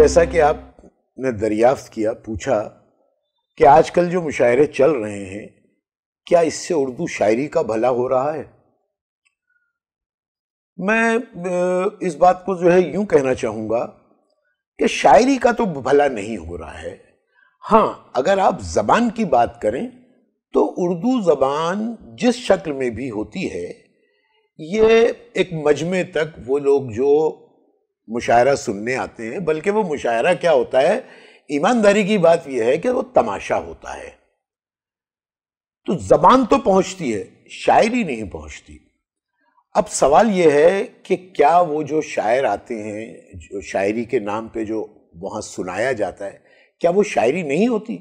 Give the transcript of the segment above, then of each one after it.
جیسا کہ آپ نے دریافت کیا، پوچھا کہ آج کل جو مشاعرے چل رہے ہیں کیا اس سے اردو شاعری کا بھلا ہو رہا ہے؟ میں اس بات کو جو ہے یوں کہنا چاہوں گا کہ شاعری کا تو بھلا نہیں ہو رہا ہے. ہاں، اگر آپ زبان کی بات کریں تو اردو زبان جس شکل میں بھی ہوتی ہے، یہ ایک مجمع تک وہ لوگ جو مشاعرہ سننے آتے ہیں، بلکہ وہ مشاعرہ کیا ہوتا ہے، ایمانداری کی بات یہ ہے کہ وہ تماشا ہوتا ہے. تو زبان تو پہنچتی ہے، شاعری نہیں پہنچتی. اب سوال یہ ہے کہ کیا وہ جو شاعر آتے ہیں، جو شاعری کے نام پہ جو وہاں سنایا جاتا ہے، کیا وہ شاعری نہیں ہوتی؟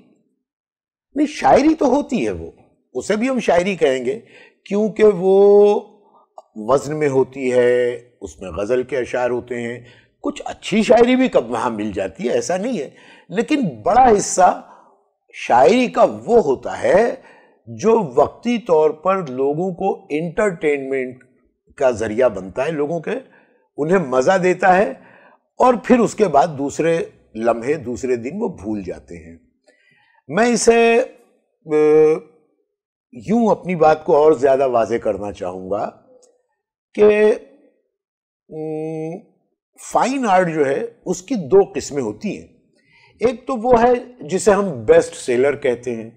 نہیں، شاعری تو ہوتی ہے، وہ اسے بھی ہم شاعری کہیں گے، کیونکہ وہ وزن میں ہوتی ہے، اس میں غزل کے اشعار ہوتے ہیں. کچھ اچھی شاعری بھی کب وہاں مل جاتی ہے، ایسا نہیں ہے، لیکن بڑا حصہ شاعری کا وہ ہوتا ہے جو وقتی طور پر لوگوں کو انٹرٹینمنٹ کا ذریعہ بنتا ہے، لوگوں کے انہیں مزہ دیتا ہے، اور پھر اس کے بعد دوسرے لمحے، دوسرے دن وہ بھول جاتے ہیں. میں اسے یوں اپنی بات کو اور زیادہ واضح کرنا چاہوں گا کہ فائن آرٹ جو ہے اس کی دو قسمیں ہوتی ہیں. ایک تو وہ ہے جسے ہم بیسٹ سیلر کہتے ہیں.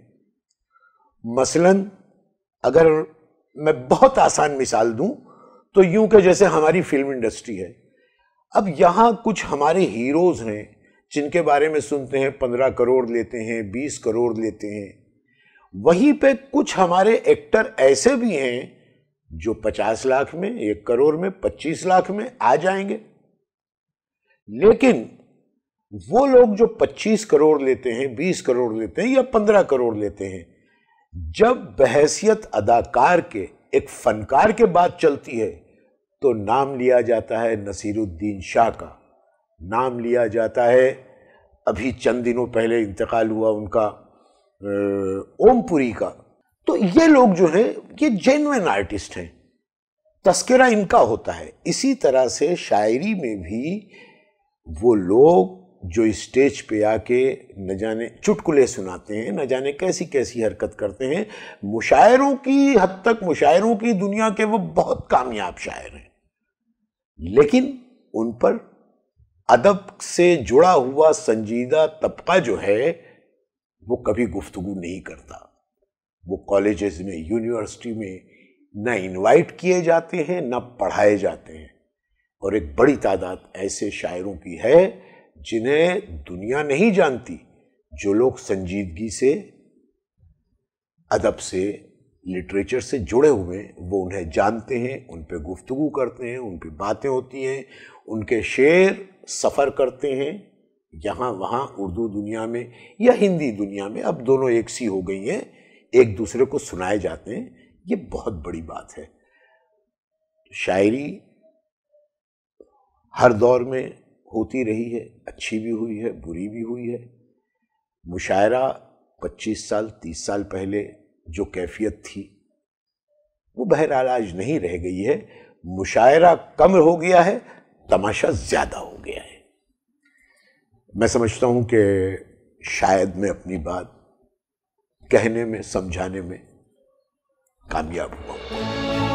مثلا اگر میں بہت آسان مثال دوں تو یوں کہ جیسے ہماری فلم انڈسٹری ہے، اب یہاں کچھ ہمارے ہیروز ہیں جن کے بارے میں سنتے ہیں 15 کروڑ لیتے ہیں، 20 کروڑ لیتے ہیں. وہیں پہ کچھ ہمارے ایکٹر ایسے بھی ہیں جو 50 لاکھ میں، 1 کروڑ میں، 25 لاکھ میں آ جائیں گے. لیکن وہ لوگ جو 25 کروڑ لیتے ہیں، 20 کروڑ لیتے ہیں یا 15 کروڑ لیتے ہیں، جب بحیثیت اداکار کے، ایک فنکار کے بات چلتی ہے تو نام لیا جاتا ہے نصیر الدین شاہ کا، نام لیا جاتا ہے ابھی چند دنوں پہلے انتقال ہوا ان کا اوم پوری کا. تو یہ لوگ جو ہیں یہ جینوین آرٹسٹ ہیں، تذکرہ ان کا ہوتا ہے. اسی طرح سے شاعری میں بھی وہ لوگ جو اسٹیج پہ آ کے نہ جانے چٹکلے سناتے ہیں، نہ جانے کیسی کیسی حرکت کرتے ہیں، مشاعروں کی حد تک، مشاعروں کی دنیا کے وہ بہت کامیاب شاعر ہیں، لیکن ان پر ادب سے جڑا ہوا سنجیدہ طبقہ جو ہے وہ کبھی گفتگو نہیں کرتا. وہ کالجز میں، یونیورسٹی میں نہ انوائٹ کیے جاتے ہیں، نہ پڑھائے جاتے ہیں. اور ایک بڑی تعداد ایسے شاعروں کی ہے جنہیں دنیا نہیں جانتی. جو لوگ سنجیدگی سے، ادب سے، لٹریچر سے جڑے ہوئے وہ انہیں جانتے ہیں، ان پہ گفتگو کرتے ہیں، ان پہ باتیں ہوتی ہیں، ان کے شعر سفر کرتے ہیں یہاں وہاں، اردو دنیا میں یا ہندی دنیا میں، اب دونوں ایک سی ہو گئی ہیں، ایک دوسرے کو سنائے جاتے ہیں. یہ بہت بڑی بات ہے. شاعری ہر دور میں ہوتی رہی ہے، اچھی بھی ہوئی ہے، بری بھی ہوئی ہے. مشاعرہ 25 سال 30 سال پہلے جو کیفیت تھی وہ بہرحال آج نہیں رہ گئی ہے. مشاعرہ کم ہو گیا ہے، تماشا زیادہ ہو گیا ہے. میں سمجھتا ہوں کہ شاید میں اپنی بات کہنے میں، سمجھانے میں کامیاب ہوا ہوں.